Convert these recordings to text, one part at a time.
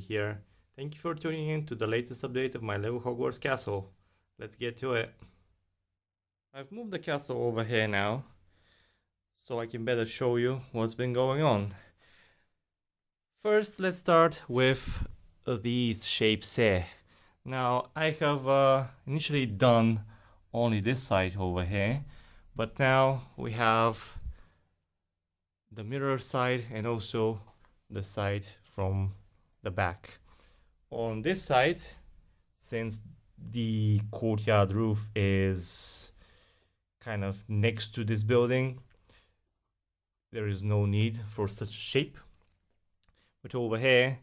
here. Thank you for tuning in to the latest update of my Lego Hogwarts castle. Let's get to it. I've moved the castle over here now, so I can better show you what's been going on. First, let's start with these shapes here. Now, I have initially done only this side over here, but now we have the mirror side and also the side from the back. On this side, since the courtyard roof is kind of next to this building, there is no need for such a shape. But over here,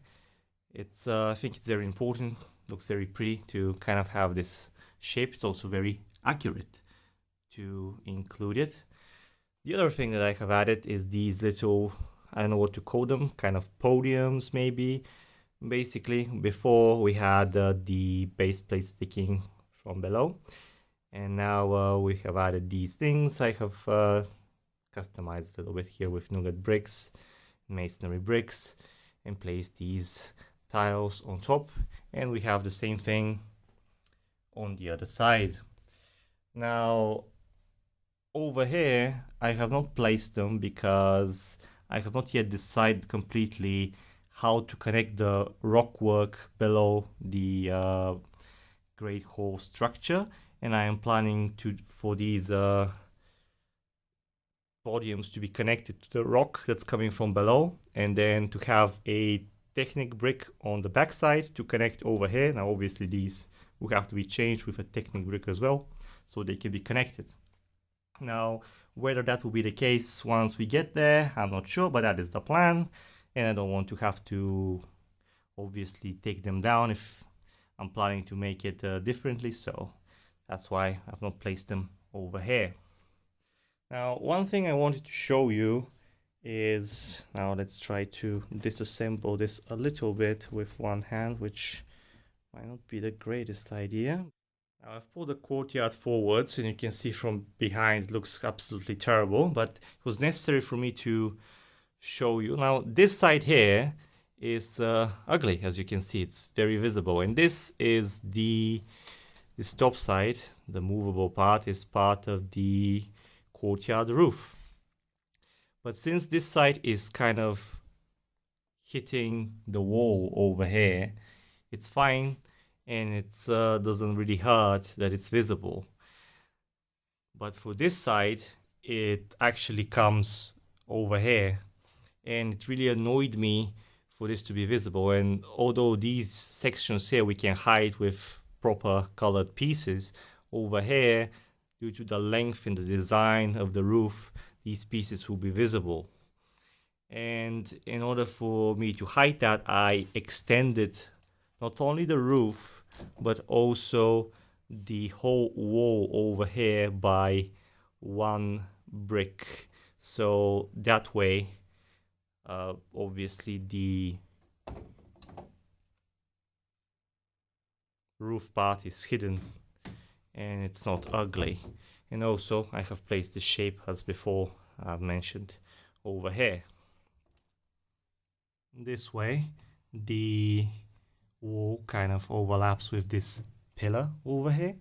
it's I think it's very important, looks very pretty to kind of have this shape. It's also very accurate to include it. The other thing that I have added is these little, I don't know what to call them, kind of podiums maybe. Basically, before we had the base plate sticking from below, and now we have added these things. I have customized a little bit here with nougat bricks, masonry bricks, and placed these tiles on top, and we have the same thing on the other side. Now, over here, I have not placed them because I have not yet decided completely how to connect the rock work below the Great Hall structure, and I am planning for these podiums to be connected to the rock that's coming from below, and then to have a Technic brick on the back side to connect over here. Now obviously these will have to be changed with a Technic brick as well, so they can be connected. Now, whether that will be the case once we get there, I'm not sure, but that is the plan. And I don't want to have to obviously take them down if I'm planning to make it differently. So that's why I've not placed them over here. Now, one thing I wanted to show you is, now let's try to disassemble this a little bit with one hand, which might not be the greatest idea. Now I've pulled the courtyard forwards, and you can see from behind it looks absolutely terrible, but it was necessary for me to show you. Now this side here is ugly, as you can see. It's very visible, and this is this top side, the movable part, is part of the courtyard roof. But since this side is kind of hitting the wall over here, it's fine, and it doesn't really hurt that it's visible. But for this side, it actually comes over here, and it really annoyed me for this to be visible. And although these sections here we can hide with proper colored pieces, over here, due to the length and the design of the roof, these pieces will be visible. And in order for me to hide that, I extended not only the roof, but also the whole wall over here by one brick. So that way, obviously the roof part is hidden and it's not ugly. And also I have placed the shape as before I've mentioned over here. This way the wall kind of overlaps with this pillar over here,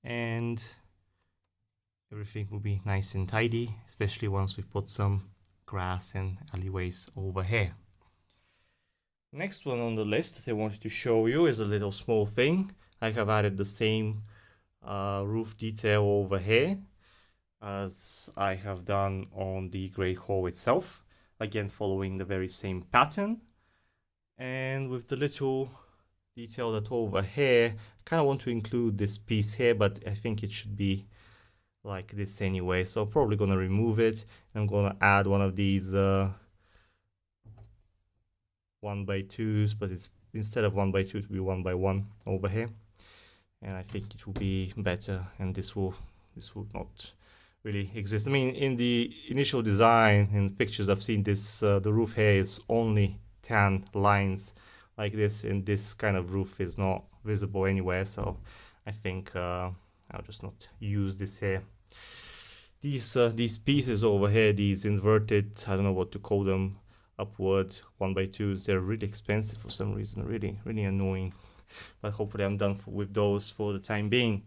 and everything will be nice and tidy, especially once we put some grass and alleyways over here. Next one on the list that I wanted to show you is a little small thing. I have added the same roof detail over here as I have done on the Great Hall itself, again following the very same pattern. And with the little detail that over here, I kind of want to include this piece here, but I think it should be like this anyway, so I'm probably gonna remove it. I'm gonna add one of these 1x2s, but it's instead of 1x2 to be 1x1 over here, and I think it will be better, and this will not really exist. I mean, in the initial design and pictures I've seen, this the roof here is only 10 lines like this, and this kind of roof is not visible anywhere, so I think I'll just not use this here. These pieces over here, these inverted, I don't know what to call them, upward 1x2s. They're really expensive for some reason, really annoying. But hopefully I'm done with those for the time being.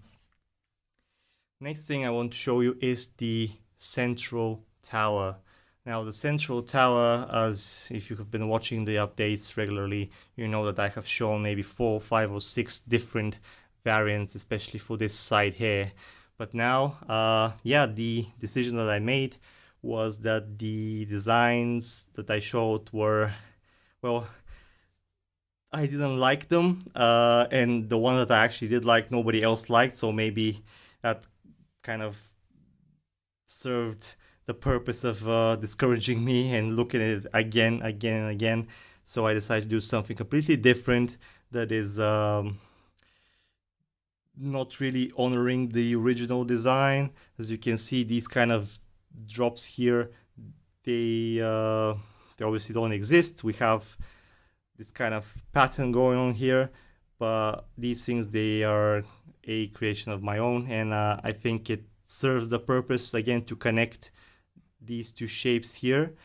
Next thing I want to show you is the central tower. Now the central tower, as if you have been watching the updates regularly, you know that I have shown maybe 4, 5 or 6 different variants, especially for this side here. But now, yeah, the decision that I made was that the designs that I showed were, well, I didn't like them, and the one that I actually did like, nobody else liked, so maybe that kind of served the purpose of discouraging me and looking at it again and again. So I decided to do something completely different that is not really honoring the original design. As you can see, these kind of drops here, they obviously don't exist. We have this kind of pattern going on here, but these things, they are a creation of my own, and I think it serves the purpose again to connect these two shapes here,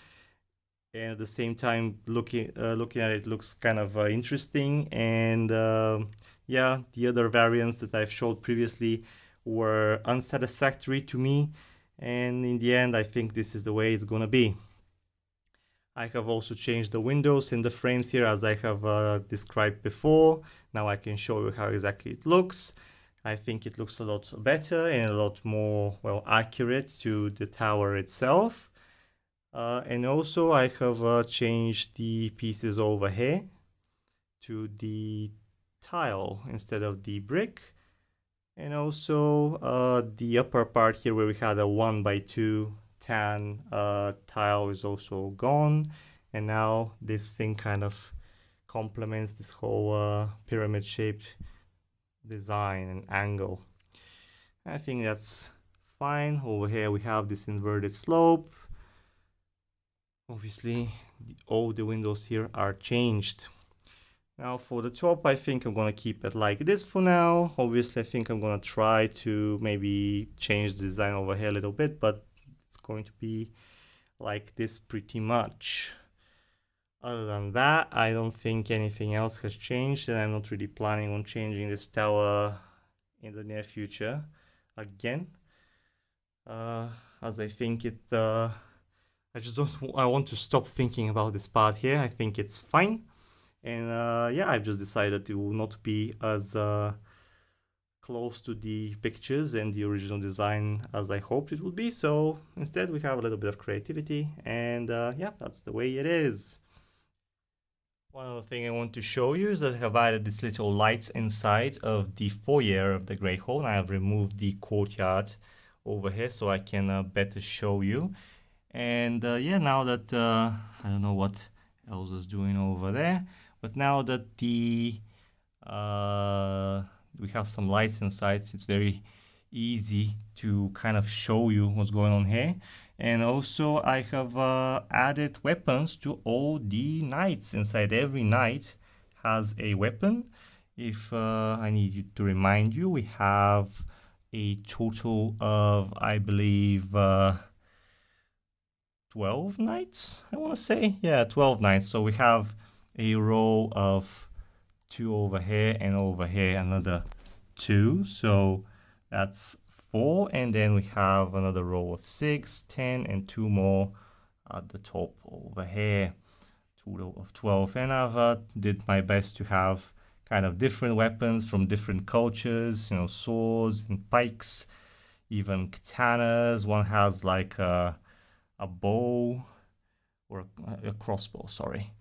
and at the same time looking at it looks kind of interesting. And yeah, the other variants that I've showed previously were unsatisfactory to me, and in the end I think this is the way it's gonna be. I have also changed the windows in the frames here, as I have described before. Now I can show you how exactly it looks. I think it looks a lot better and a lot more, well, accurate to the tower itself. And also I have changed the pieces over here to the tile instead of the brick. And also the upper part here where we had a 1x2 tan tile is also gone, and now this thing kind of complements this whole pyramid shaped design and angle. I think that's fine. Over here we have this inverted slope. Obviously all the windows here are changed. Now for the top, I think I'm gonna keep it like this for now. Obviously I think I'm gonna try to maybe change the design over here a little bit, but it's going to be like this pretty much. Other than that, I don't think anything else has changed, and I'm not really planning on changing this tower in the near future again, as I think I want to stop thinking about this part here. I think it's fine, and yeah, I've just decided to not be as close to the pictures and the original design as I hoped it would be. So instead we have a little bit of creativity, and yeah, that's the way it is. One other thing I want to show you is that I have added these little lights inside of the foyer of the Great Hall. I have removed the courtyard over here so I can better show you. And yeah, now that I don't know what Elsa's doing over there, but now that we have some lights inside, it's very easy to kind of show you what's going on here. And also I have added weapons to all the knights inside. Every knight has a weapon. If I need to remind you, we have a total of, I believe, 12 knights, I want to say. Yeah, 12 knights. So we have a row of 2 over here, and over here another 2. So that's 4, and then we have another row of 6, 10, and 2 more at the top over here. Total of 12. And I've did my best to have kind of different weapons from different cultures, you know, swords and pikes, even katanas. One has like a bow, or a crossbow, sorry,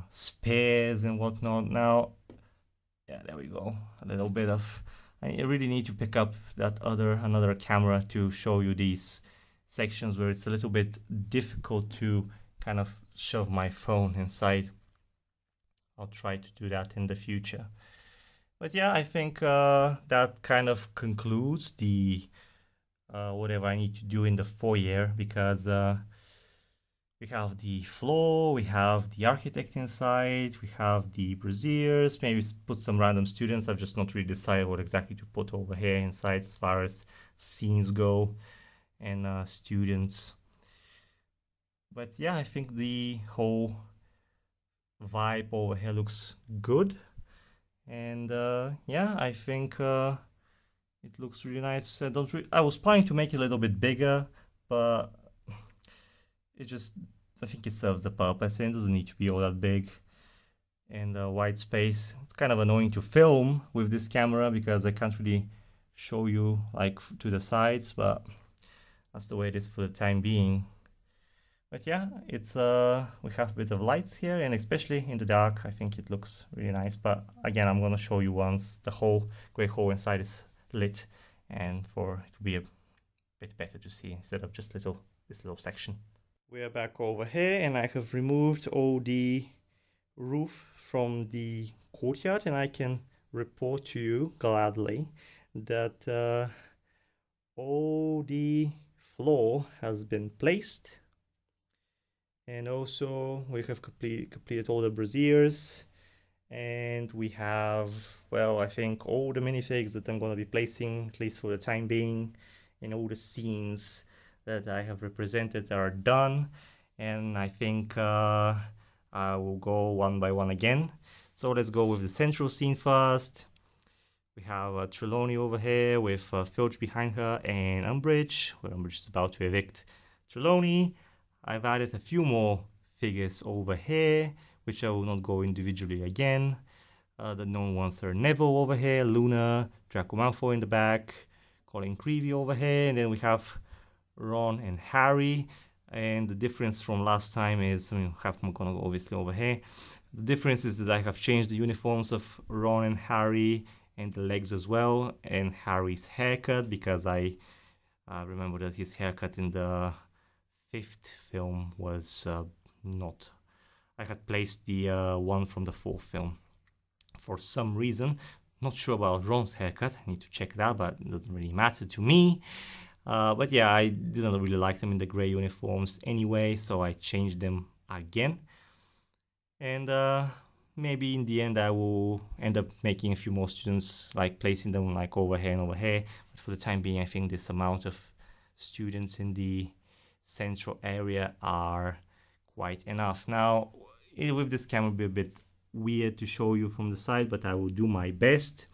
spears and whatnot. Now, yeah, there we go. A little bit of, I really need to pick up that another camera to show you these sections where it's a little bit difficult to kind of shove my phone inside. I'll try to do that in the future. But yeah, I think that kind of concludes the whatever I need to do in the foyer, because we have the floor, we have the architect inside, we have the braziers, maybe put some random students. I've just not really decided what exactly to put over here inside as far as scenes go and students. But yeah, I think the whole vibe over here looks good. And yeah, I think it looks really nice. I was planning to make it a little bit bigger, but it just, I think it serves the purpose and it doesn't need to be all that big. And white space. It's kind of annoying to film with this camera because I can't really show you like to the sides, but that's the way it is for the time being. But yeah, it's we have a bit of lights here, and especially in the dark, I think it looks really nice. But again, I'm gonna show you once the whole grey hole inside is lit, and for it to be a bit better to see instead of just this little section. We are back over here, and I have removed all the roof from the courtyard, and I can report to you gladly that all the floor has been placed, and also we have completed all the braziers, and we have, well, I think all the minifigs that I'm going to be placing, at least for the time being, and all the scenes that I have represented are done. And I think I will go one by one again. So let's go with the central scene first. We have Trelawney over here with Filch behind her and Umbridge, where Umbridge is about to evict Trelawney. I've added a few more figures over here, which I will not go individually again. The known ones are Neville over here, Luna, Draco Malfoy in the back, Colin Creevy over here, and then we have Ron and Harry. And the difference from last time is, I have McGonagall obviously over here. The difference is that I have changed the uniforms of Ron and Harry and the legs as well, and Harry's haircut, because I remember that his haircut in the 5th film was not. I had placed the one from the 4th film for some reason. Not sure about Ron's haircut. I need to check that, but it doesn't really matter to me. But yeah, I didn't really like them in the grey uniforms anyway, so I changed them again. And maybe in the end I will end up making a few more students, like placing them like over here and over here. But for the time being, I think this amount of students in the central area are quite enough. Now, with this camera, it'll be a bit weird to show you from the side, but I will do my best.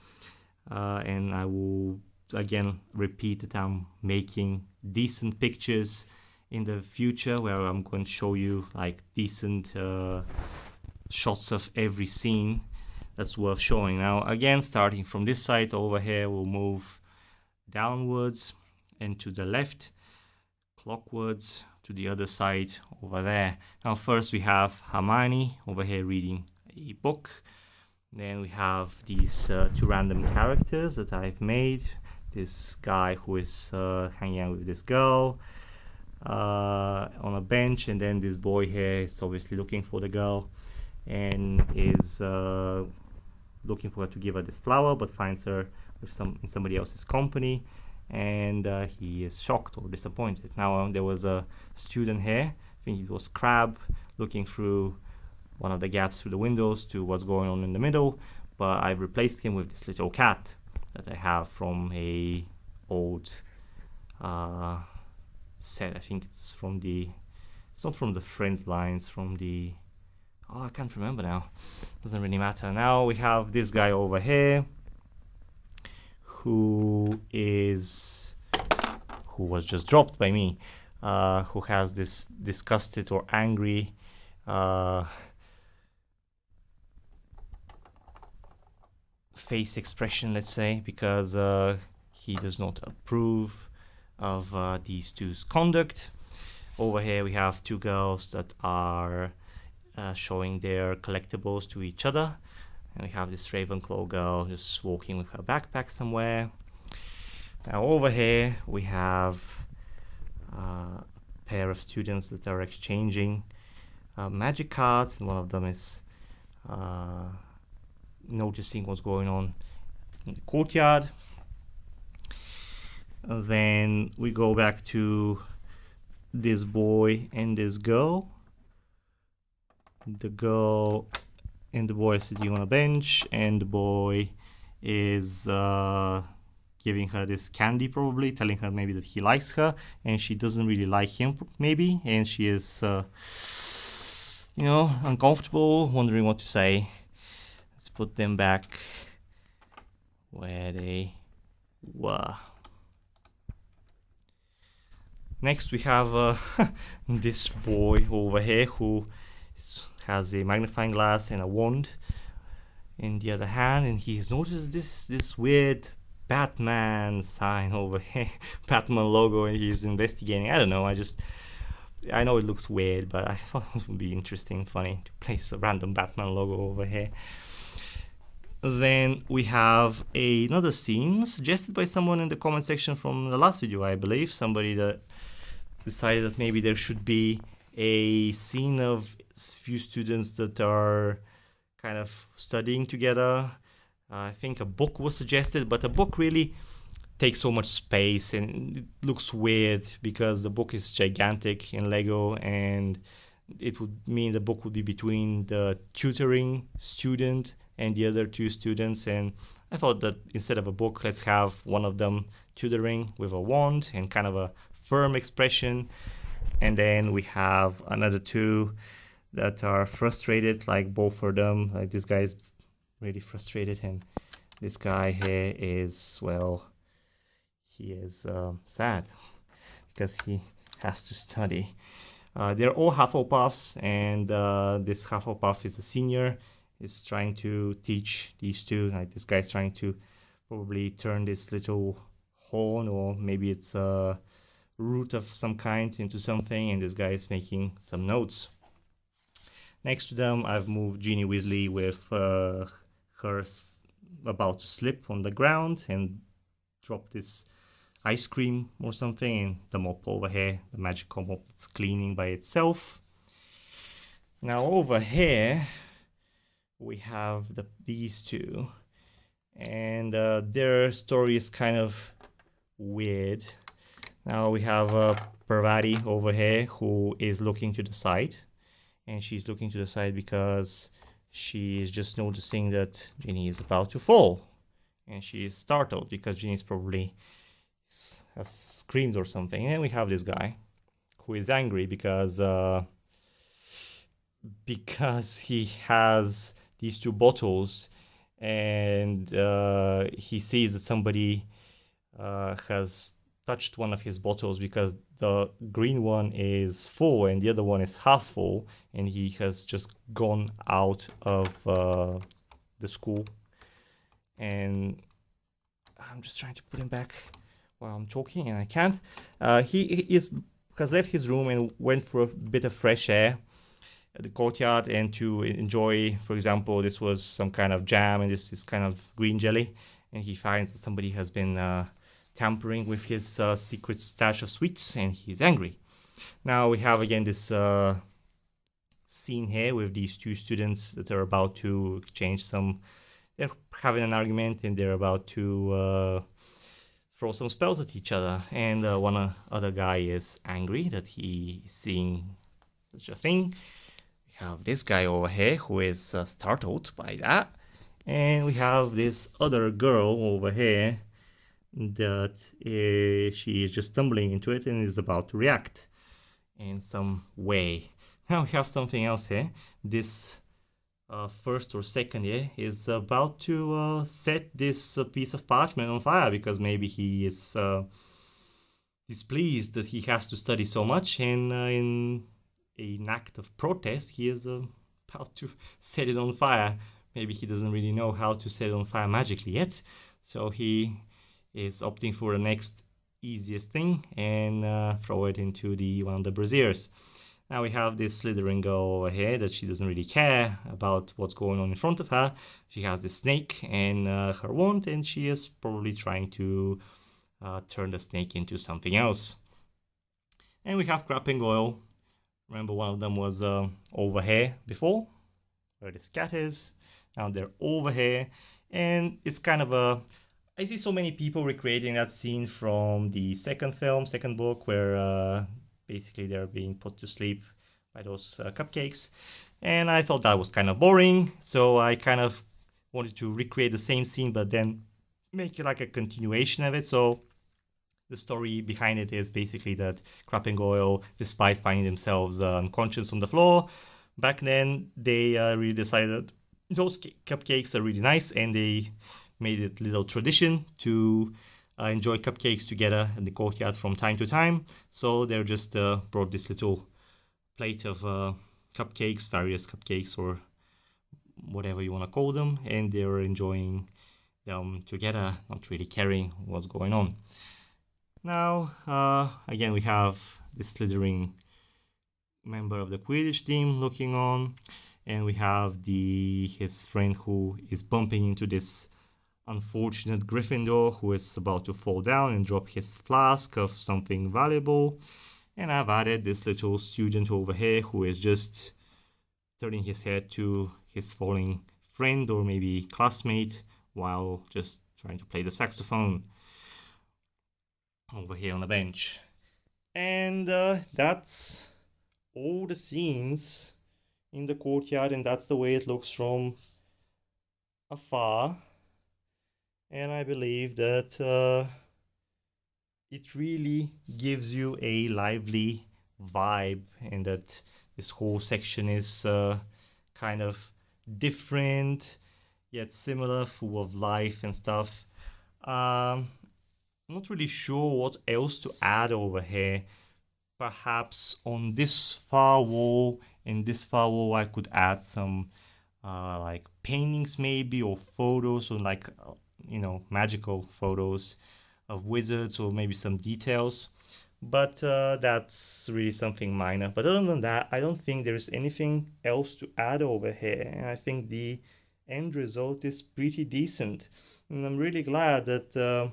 And I will again repeat that I'm making decent pictures in the future, where I'm going to show you like decent shots of every scene that's worth showing. Now again, starting from this side over here, we'll move downwards and to the left, clockwards to the other side over there. Now first we have Hermione over here reading a book. Then we have these two random characters that I've made. This guy who is hanging out with this girl on a bench, and then this boy here is obviously looking for the girl and is looking for her to give her this flower, but finds her with in somebody else's company, and he is shocked or disappointed. Now there was a student here, I think it was Crab, looking through one of the gaps through the windows to what's going on in the middle, but I've replaced him with this little cat that I have from a old set. I think it's not from the Friends lines, from the, I can't remember now. Doesn't really matter. Now we have this guy over here who was just dropped by me, who has this disgusted or angry face expression, let's say, because he does not approve of these two's conduct. Over here we have two girls that are showing their collectibles to each other, and we have this Ravenclaw girl just walking with her backpack somewhere. Now over here we have a pair of students that are exchanging magic cards, and one of them is noticing what's going on in the courtyard. And then we go back to this boy and this girl. The girl and the boy are sitting on a bench, and the boy is giving her this candy, probably telling her maybe that he likes her, and she doesn't really like him, maybe, and she is, uncomfortable, wondering what to say. Let's put them back where they were. Next, we have this boy over here who has a magnifying glass and a wand in the other hand, and he's noticed this weird Batman sign over here, Batman logo, and he's investigating. I don't know, I know it looks weird, but I thought it would be interesting, funny to place a random Batman logo over here. Then we have another scene suggested by someone in the comment section from the last video, I believe. Somebody that decided that maybe there should be a scene of few students that are kind of studying together. I think a book was suggested, but a book really takes so much space and it looks weird because the book is gigantic in Lego, and it would mean the book would be between the tutoring student and the other two students. And I thought that instead of a book, let's have one of them tutoring with a wand and kind of a firm expression, and then we have another two that are frustrated, like both of them, like this guy is really frustrated, and this guy here is, well, he is sad because he has to study. They're all Hufflepuffs, and this Hufflepuff is a senior, is trying to teach these two, like this guy's trying to probably turn this little horn, or maybe it's a root of some kind, into something, and this guy is making some notes. Next to them, I've moved Ginny Weasley with her about to slip on the ground and drop this ice cream or something, and the mop over here, the magical mop that's cleaning by itself. Now over here, we have these two, and their story is kind of weird. Now we have Parvati over here who is looking to the side, and she's looking to the side because she is just noticing that Ginny is about to fall, and she is startled because Ginny's probably has screamed or something. And we have this guy who is angry because he has these two bottles, and he sees that somebody has touched one of his bottles because the green one is full and the other one is half full, and he has just gone out of the school. And I'm just trying to put him back while I'm talking, and I can't. He has left his room and went for a bit of fresh air at the courtyard, and to enjoy, for example, this was some kind of jam and this is kind of green jelly, and he finds that somebody has been tampering with his secret stash of sweets, and he's angry. Now we have again this scene here with these two students that are about to exchange some, they're having an argument and they're about to throw some spells at each other, and one other guy is angry that he is seeing such a thing. We have this guy over here who is startled by that, and we have this other girl over here that she is just stumbling into it and is about to react in some way. Now we have something else here. This first or second here is about to set this piece of parchment on fire because maybe he is displeased that he has to study so much, and in an act of protest he is about to set it on fire. Maybe he doesn't really know how to set it on fire magically yet, so he is opting for the next easiest thing and throw it into one of the braziers. Now we have this Slytherin girl over here that she doesn't really care about what's going on in front of her. She has this snake and her wand, and she is probably trying to turn the snake into something else. And we have Crab and Goyle. Remember, one of them was over here before, where this cat is. Now they're over here, and it's kind of I see so many people recreating that scene from the second book, where basically they're being put to sleep by those cupcakes. And I thought that was kind of boring, so I kind of wanted to recreate the same scene, but then make it like a continuation of it. So the story behind it is basically that Crab and Goyle, despite finding themselves unconscious on the floor, back then they really decided those cupcakes are really nice, and they made it a little tradition to enjoy cupcakes together in the courtyard from time to time. So they just brought this little plate of cupcakes, various cupcakes or whatever you want to call them, and they were enjoying them together, not really caring what's going on. Now, again, we have this slithering member of the Quidditch team looking on, and we have his friend who is bumping into this unfortunate Gryffindor who is about to fall down and drop his flask of something valuable. And I've added this little student over here who is just turning his head to his falling friend or maybe classmate while just trying to play the saxophone over here on the bench. And that's all the scenes in the courtyard, and that's the way it looks from afar. And I believe that it really gives you a lively vibe, and that this whole section is kind of different yet similar, full of life and stuff. I'm not really sure what else to add over here. Perhaps on this far wall, I could add some like paintings maybe, or photos, or like magical photos of wizards, or maybe some details. But that's really something minor. But other than that, I don't think there's anything else to add over here. And I think the end result is pretty decent. And I'm really glad that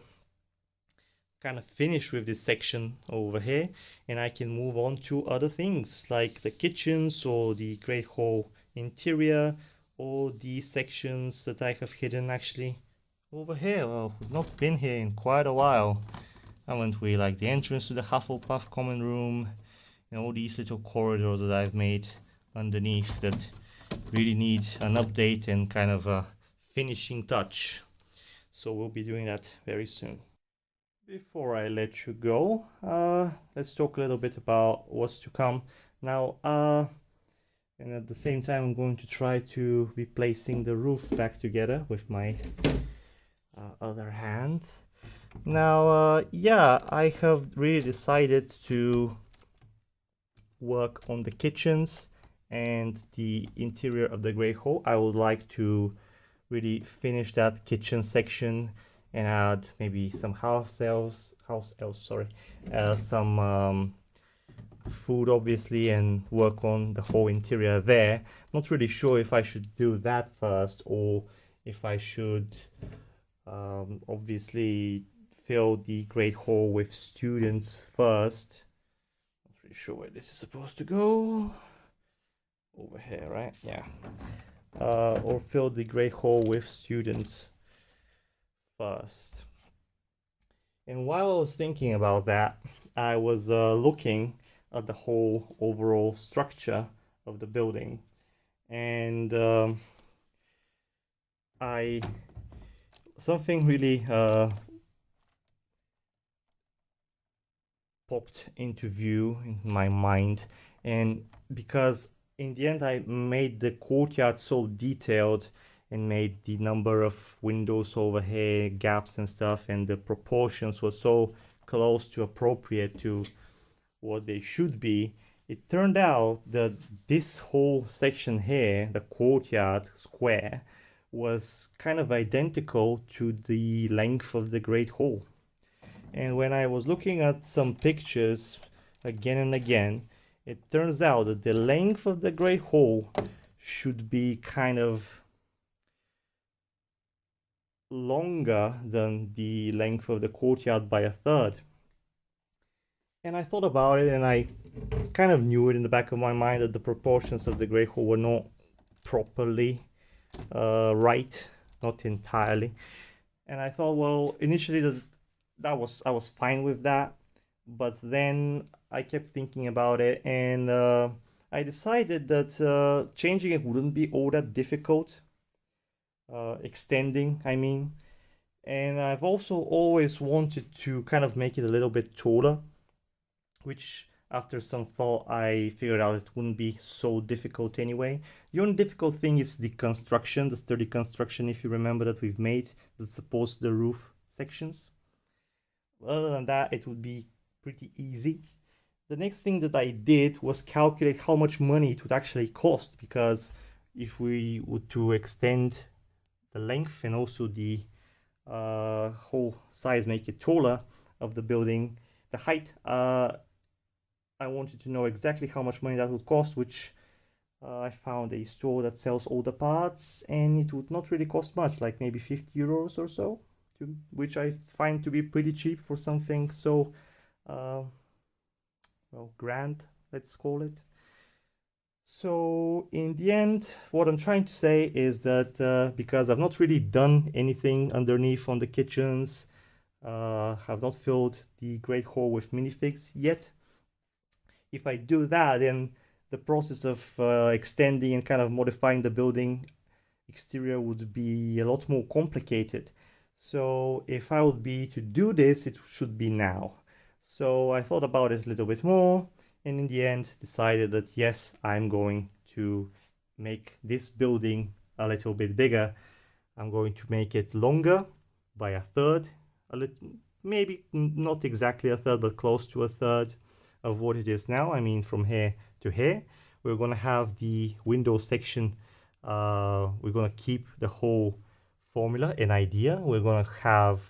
kind of finished with this section over here, and I can move on to other things like the kitchens or the Great Hall interior, or the sections that I have hidden actually over here. Well, we've not been here in quite a while, haven't we? Like the entrance to the Hufflepuff common room, and all these little corridors that I've made underneath that really need an update and kind of a finishing touch. So we'll be doing that very soon. Before I let you go, let's talk a little bit about what's to come. Now, and at the same time, I'm going to try to be placing the roof back together with my other hand. Now, yeah, I have really decided to work on the kitchens and the interior of the Great Hall. I would like to really finish that kitchen section and add maybe some house elves, some food obviously, and work on the whole interior there. Not really sure if I should do that first, or if I should obviously fill the Great Hall with students first. Not really sure where this is supposed to go. Over here, right? Yeah. Or fill the Great Hall with students first. And while I was thinking about that, I was looking at the whole overall structure of the building, and something really popped into view in my mind. And because in the end I made the courtyard so detailed, and made the number of windows over here, gaps and stuff, and the proportions were so close to appropriate to what they should be, it turned out that this whole section here, the courtyard square, was kind of identical to the length of the Great Hall. And when I was looking at some pictures again and again, it turns out that the length of the Great Hall should be kind of longer than the length of the courtyard by a third. And I thought about it, and I kind of knew it in the back of my mind that the proportions of the Great Hall were not properly right, not entirely. And I thought, well, initially I was fine with that, but then I kept thinking about it, and I decided that changing it wouldn't be all that difficult. Extending, I mean, And I've also always wanted to kind of make it a little bit taller, which after some thought I figured out it wouldn't be so difficult anyway. The only difficult thing is the construction, the sturdy construction, if you remember, that we've made that supports the roof sections. Other than that, it would be pretty easy. The next thing that I did was calculate how much money it would actually cost, because if we were to extend the length and also the whole size, make it taller of the building, the height, I wanted to know exactly how much money that would cost, which I found a store that sells all the parts, and it would not really cost much, like maybe 50 euros or so, which I find to be pretty cheap for something so, well, grand, let's call it. So in the end, what I'm trying to say is that because I've not really done anything underneath on the kitchens, have not filled the Great Hall with minifigs yet. If I do that, then the process of extending and kind of modifying the building exterior would be a lot more complicated. So if I would be to do this, it should be now. So I thought about it a little bit more, and in the end decided that yes, I'm going to make this building a little bit bigger. I'm going to make it longer by a third, a little, maybe not exactly a third, but close to a third of what it is now. I mean, from here to here. We're going to have the window section. We're going to keep the whole formula and idea. We're going to have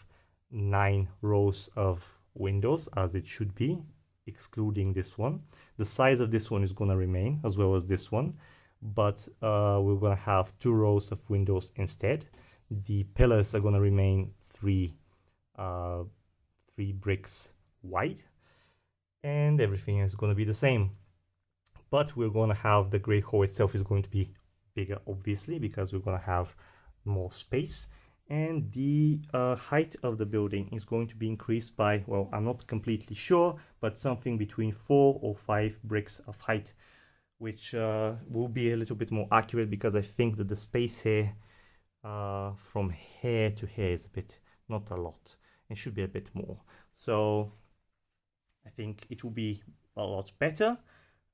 9 rows of windows as it should be, excluding this one. The size of this one is going to remain as well as this one, but we're going to have 2 rows of windows instead. The pillars are going to remain 3 bricks wide, and everything is going to be the same. But we're going to have the Great Hall itself is going to be bigger, obviously, because we're going to have more space. And the height of the building is going to be increased by, well, I'm not completely sure, but something between 4 or 5 bricks of height, which will be a little bit more accurate, because I think that the space here from here to here is a bit, not a lot. It should be a bit more. So I think it will be a lot better.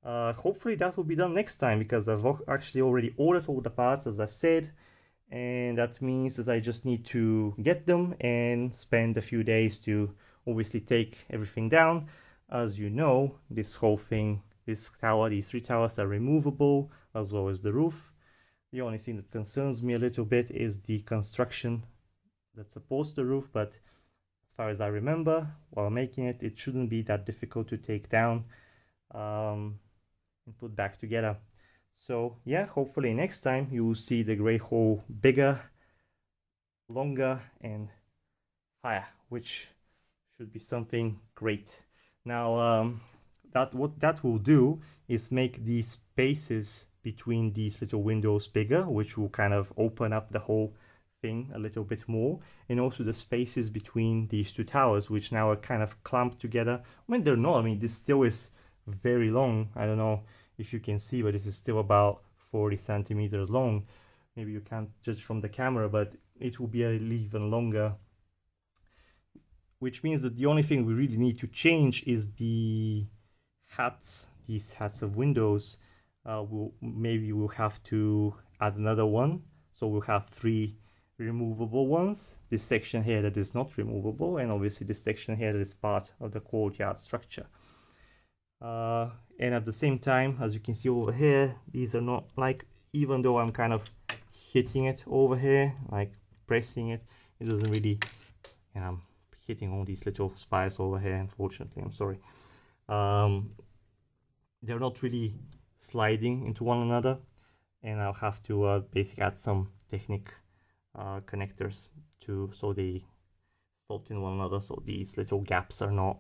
Hopefully that will be done next time, because I've actually already ordered all the parts, as I've said, and that means that I just need to get them and spend a few days to obviously take everything down. As you know, this whole thing, this tower, these 3 towers are removable, as well as the roof. The only thing that concerns me a little bit is the construction that supports the roof, but as far as I remember, while making it, it shouldn't be that difficult to take down and put back together. So yeah, hopefully next time you will see the Great Hall bigger, longer, and higher, which should be something great. Now, what that will do is make the spaces between these little windows bigger, which will kind of open up the whole thing a little bit more, and also the spaces between these 2 towers, which now are kind of clamped together. I mean, they're not. I mean, this still is very long. I don't know if you can see, but this is still about 40 centimeters long. Maybe you can't judge from the camera, but it will be even longer, which means that the only thing we really need to change is the hats, these hats of windows. Maybe we'll have to add another one, so we'll have 3 removable ones, this section here that is not removable, and obviously this section here that is part of the courtyard structure. And at the same time, as you can see over here, these are not, like, even though I'm kind of hitting it over here, like pressing it, it doesn't really, and I'm hitting all these little spires over here, unfortunately, I'm sorry. They're not really sliding into one another, and I'll have to basically add some Technic connectors so they slot in one another, so these little gaps are not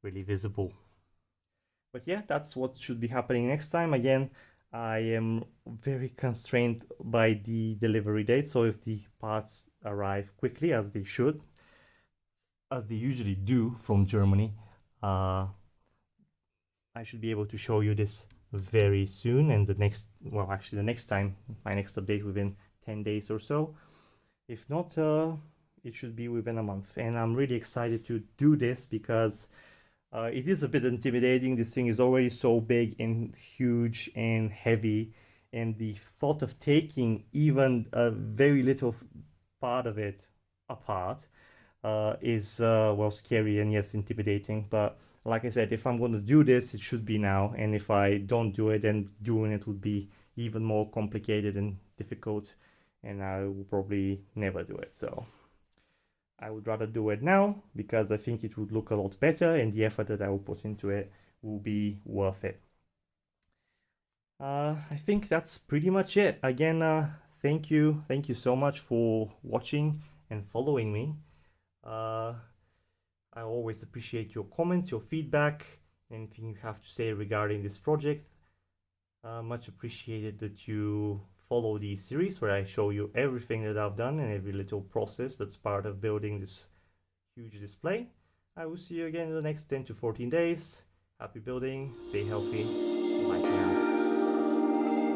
really visible. But yeah, that's what should be happening next time. Again, I am very constrained by the delivery date, so if the parts arrive quickly, as they should, as they usually do from Germany, I should be able to show you this very soon, and the next time, my next update within 10 days or so. If not, it should be within a month. And I'm really excited to do this because it is a bit intimidating. This thing is already so big and huge and heavy, and the thought of taking even a very little part of it apart is well, scary and yes, intimidating. But like I said, if I'm going to do this, it should be now. And if I don't do it, then doing it would be even more complicated and difficult, and I will probably never do it. So I would rather do it now because I think it would look a lot better, and the effort that I will put into it will be worth it. I think that's pretty much it. Again, thank you so much for watching and following me. I always appreciate your comments, your feedback, anything you have to say regarding this project. Much appreciated that you follow the series where I show you everything that I've done and every little process that's part of building this huge display. I will see you again in the next 10 to 14 days. Happy building, stay healthy, bye for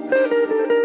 now.